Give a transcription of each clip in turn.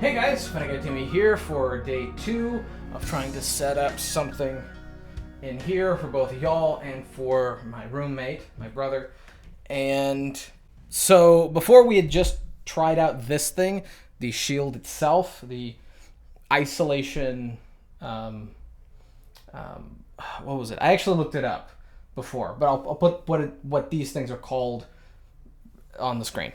Hey guys, FunnyGuyTimmy here for day 2 of trying to set up something in here for both of y'all and for my roommate, my brother. And so before we had just tried out this thing, the shield itself, the isolation, what was it? I actually looked it up before, but I'll put what these things are called on the screen.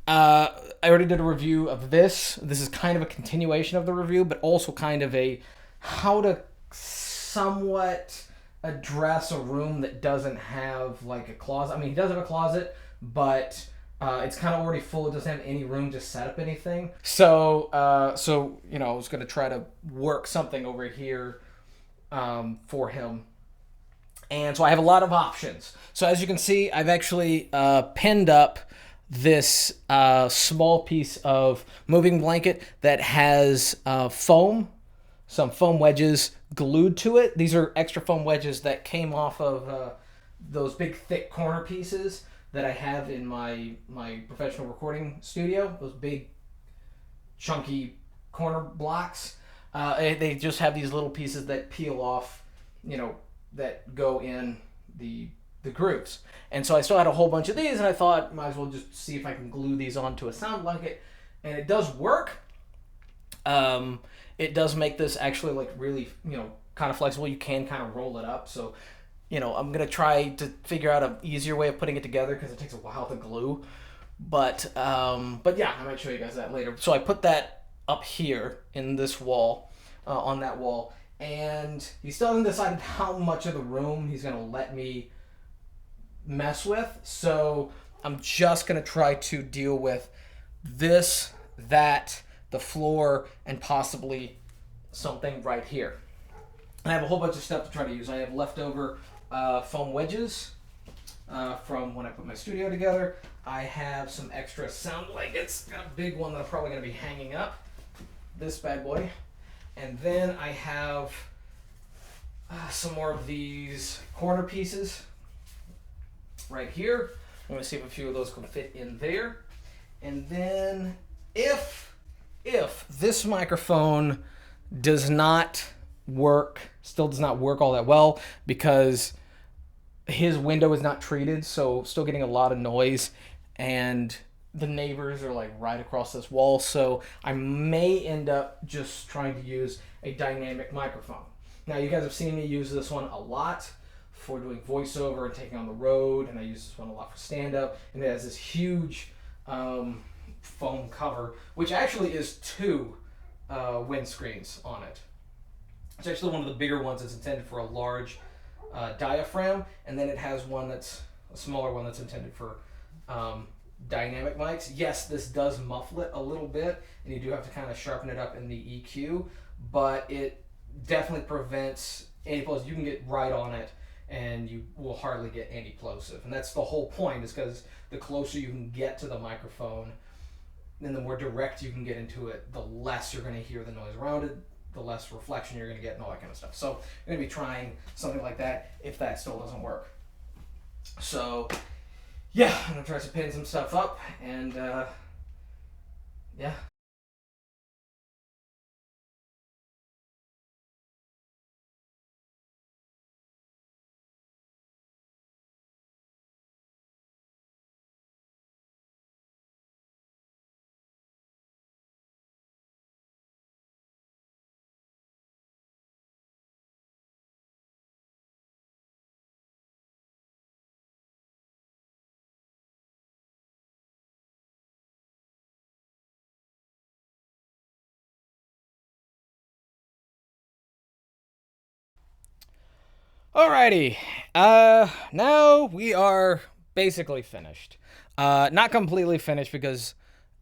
I already did a review of this. This is kind of a continuation of the review, but also kind of a how to somewhat address a room that doesn't have like a closet. I mean, he does have a closet, but it's kind of already full. It doesn't have any room to set up anything. So you know, I was going to try to work something over here for him. And so I have a lot of options. So as you can see, I've actually pinned up this small piece of moving blanket that has foam, some foam wedges glued to it. These are extra foam wedges that came off of those big thick corner pieces that I have in my professional recording studio. Those big chunky corner blocks. They just have these little pieces that peel off, you know, that go in the grooves. And so I still had a whole bunch of these, and I thought might as well just see if I can glue these onto a sound blanket. And it does work. It does make this actually like really, you know, kind of flexible. You can kind of roll it up. So, you know, I'm gonna try to figure out an easier way of putting it together because it takes a while to glue. But yeah, I might show you guys that later. So I put that up here in this wall, on that wall, and he still hasn't decided how much of the room he's gonna let me mess with. So I'm just gonna try to deal with this, that, the floor, and possibly something right here. And I have a whole bunch of stuff to try to use. I have leftover foam wedges from when I put my studio together. I have some extra sound blankets. Got a big one that I'm probably gonna be hanging up. This bad boy. And then I have some more of these corner pieces right here. I'm going to see if a few of those can fit in there. And then if this microphone does not work, still does not work all that well because his window is not treated, so still getting a lot of noise, and the neighbors are like right across this wall, so I may end up just trying to use a dynamic microphone. Now you guys have seen me use this one a lot for doing voiceover and taking on the road, and I use this one a lot for stand-up, and it has this huge foam cover, which actually is 2 windscreens on it. It's actually one of the bigger ones. It's intended for a large diaphragm, and then it has one that's a smaller one that's intended for dynamic mics. Yes, this does muffle it a little bit, and you do have to kind of sharpen it up in the EQ, but it definitely prevents any plosive. You can get right on it, and you will hardly get any plosive. And that's the whole point, is because the closer you can get to the microphone, and the more direct you can get into it, the less you're going to hear the noise around it, the less reflection you're going to get, and all that kind of stuff. So I'm going to be trying something like that if that still doesn't work. So yeah, I'm going to try to pin some stuff up, and yeah. Alrighty, now we are basically finished. Not completely finished, because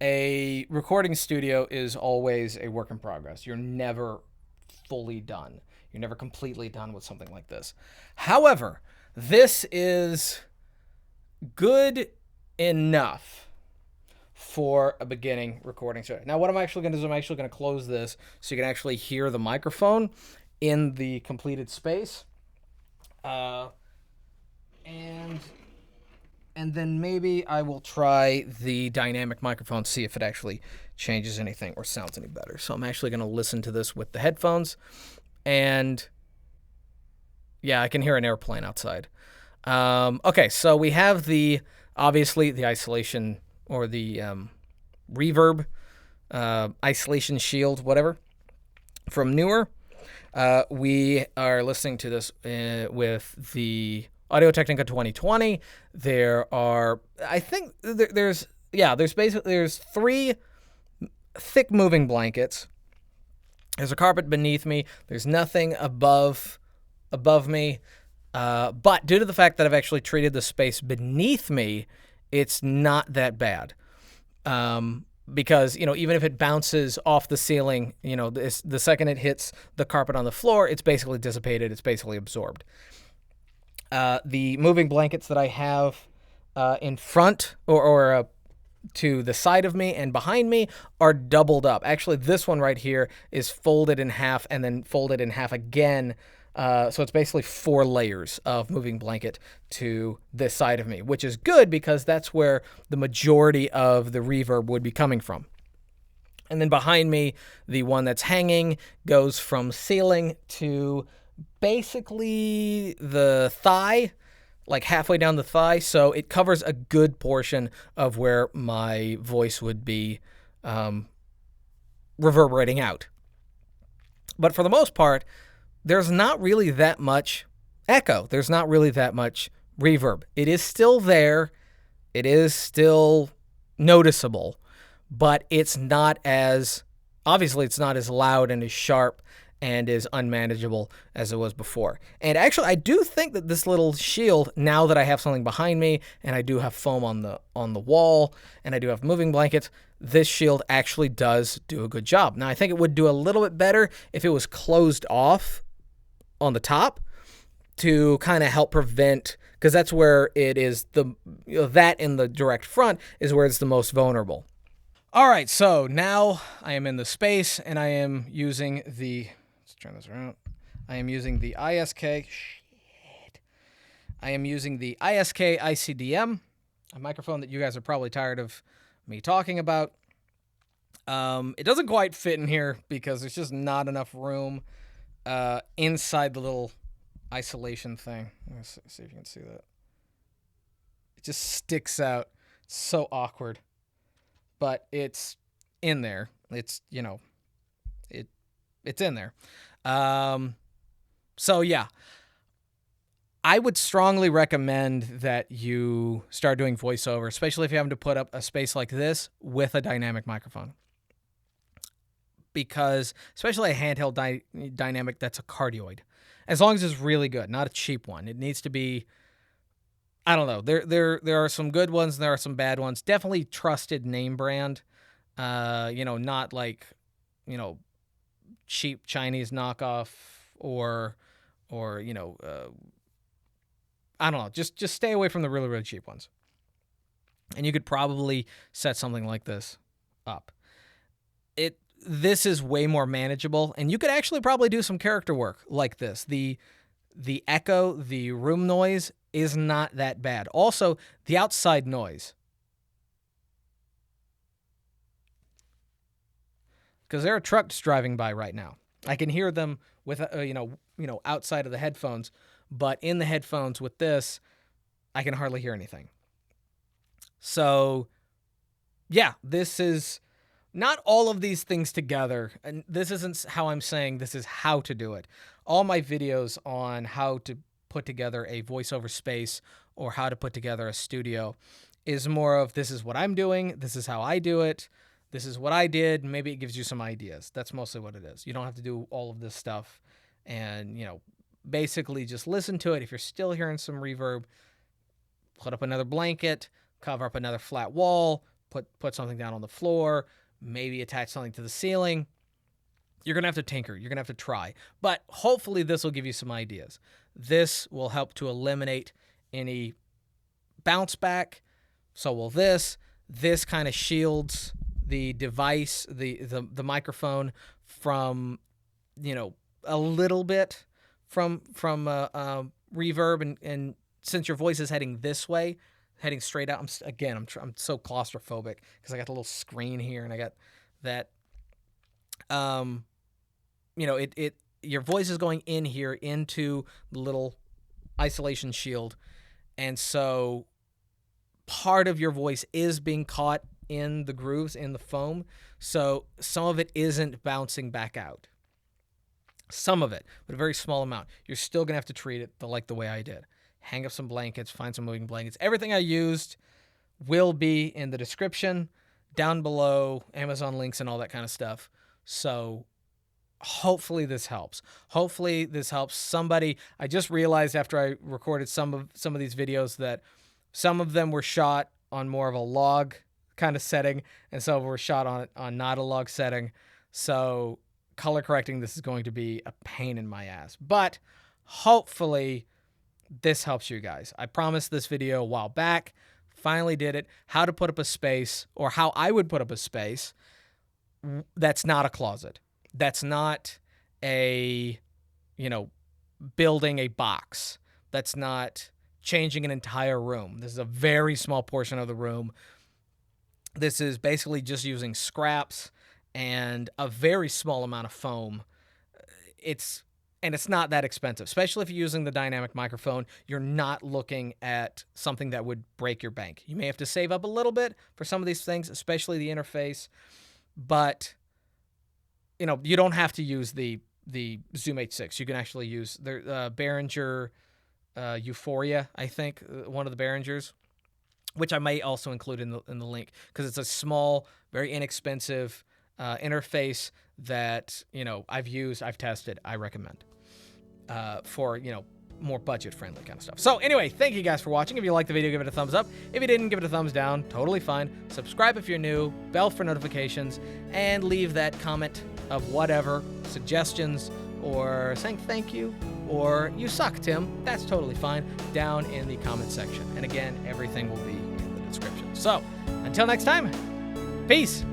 a recording studio is always a work in progress. You're never fully done. You're never completely done with something like this. However, this is good enough for a beginning recording studio. Now what I'm actually going to do is I'm actually going to close this so you can actually hear the microphone in the completed space. And And then maybe I will try the dynamic microphone, see if it actually changes anything or sounds any better. So I'm actually going to listen to this with the headphones. And yeah, I can hear an airplane outside. Okay, so we have obviously the isolation or the reverb, isolation shield, whatever, from Neewer. We are listening to this with the Audio-Technica 2020. There are, I think there's three thick moving blankets. There's a carpet beneath me. There's nothing above me. But due to the fact that I've actually treated the space beneath me, it's not that bad. Because, even if it bounces off the ceiling, the second it hits the carpet on the floor, it's basically dissipated. It's basically absorbed. The moving blankets that I have in front or to the side of me and behind me are doubled up. Actually, this one right here is folded in half and then folded in half again. So it's basically 4 layers of moving blanket to this side of me, which is good because that's where the majority of the reverb would be coming from. And then behind me, the one that's hanging goes from ceiling to basically the thigh, like halfway down the thigh. So it covers a good portion of where my voice would be reverberating out. But for the most part, there's not really that much echo. There's not really that much reverb. It is still there. It is still noticeable, but it's not as, obviously it's not as loud and as sharp and as unmanageable as it was before. And actually, I do think that this little shield, now that I have something behind me and I do have foam on the wall and I do have moving blankets, this shield actually does do a good job. Now, I think it would do a little bit better if it was closed off on the top to kind of help prevent, because that's where it is that in the direct front is where it's the most vulnerable. All right, so now I am in the space and I am using let's turn this around. I am using the ICDM, a microphone that you guys are probably tired of me talking about. It doesn't quite fit in here because there's just not enough room inside the little isolation thing. Let's see if you can see that. It just sticks out. It's so awkward. But it's in there. It's, it's in there. So yeah, I would strongly recommend that you start doing voiceover, especially if you're having to put up a space like this with a dynamic microphone. Because especially a handheld dynamic that's a cardioid, as long as it's really good, not a cheap one. It needs to be, I don't know. There are some good ones and there are some bad ones. Definitely trusted name brand. Not like, cheap Chinese knockoff or I don't know. Just stay away from the really, really cheap ones. And you could probably set something like this up. This is way more manageable, and you could actually probably do some character work like this. The echo, the room noise is not that bad. Also, the outside noise. Because there are trucks driving by right now. I can hear them with outside of the headphones, but in the headphones with this, I can hardly hear anything. So, yeah, this is not all of these things together, and this isn't how I'm saying this is how to do it. All my videos on how to put together a voiceover space or how to put together a studio is more of this is what I'm doing, this is how I do it, this is what I did, maybe it gives you some ideas. That's mostly what it is. You don't have to do all of this stuff and, basically just listen to it. If you're still hearing some reverb, put up another blanket, cover up another flat wall, put something down on the floor, maybe attach something to the ceiling. You're going to have to tinker. You're going to have to try. But hopefully this will give you some ideas. This will help to eliminate any bounce back. So will this. This kind of shields the device, the microphone from, a little bit from reverb. And since your voice is heading this way, heading straight out. I'm so claustrophobic because I got the little screen here and I got that. You know, your voice is going in here into the little isolation shield, and so part of your voice is being caught in the grooves in the foam, so some of it isn't bouncing back out. Some of it, but a very small amount. You're still gonna have to treat it like the way I did. Hang up some blankets, find some moving blankets. Everything I used will be in the description down below, Amazon links and all that kind of stuff. So hopefully this helps. Hopefully this helps somebody. I just realized after I recorded some of these videos that some of them were shot on more of a log kind of setting, and some were shot on not a log setting. So color correcting this is going to be a pain in my ass. But hopefully this helps you guys. I promised this video a while back. Finally did it. How to put up a space, or how I would put up a space that's not a closet. That's not a, you know, building a box. That's not changing an entire room. This is a very small portion of the room. This is basically just using scraps and a very small amount of foam. It's not that expensive, especially if you're using the dynamic microphone. You're not looking at something that would break your bank. You may have to save up a little bit for some of these things, especially the interface, but you know, you don't have to use the Zoom H6. You can actually use the Behringer Euphoria, I think, one of the Behringers, which I may also include in the link, because it's a small, very inexpensive interface that, you know, I've tested, I recommend for, you know, more budget-friendly kind of stuff. So anyway, thank you guys for watching. If you liked the video, give it a thumbs up. If you didn't, give it a thumbs down. Totally fine. Subscribe if you're new, bell for notifications, and leave that comment of whatever, suggestions, or saying thank you, or you suck, Tim. That's totally fine, down in the comment section. And again, everything will be in the description. So until next time, peace.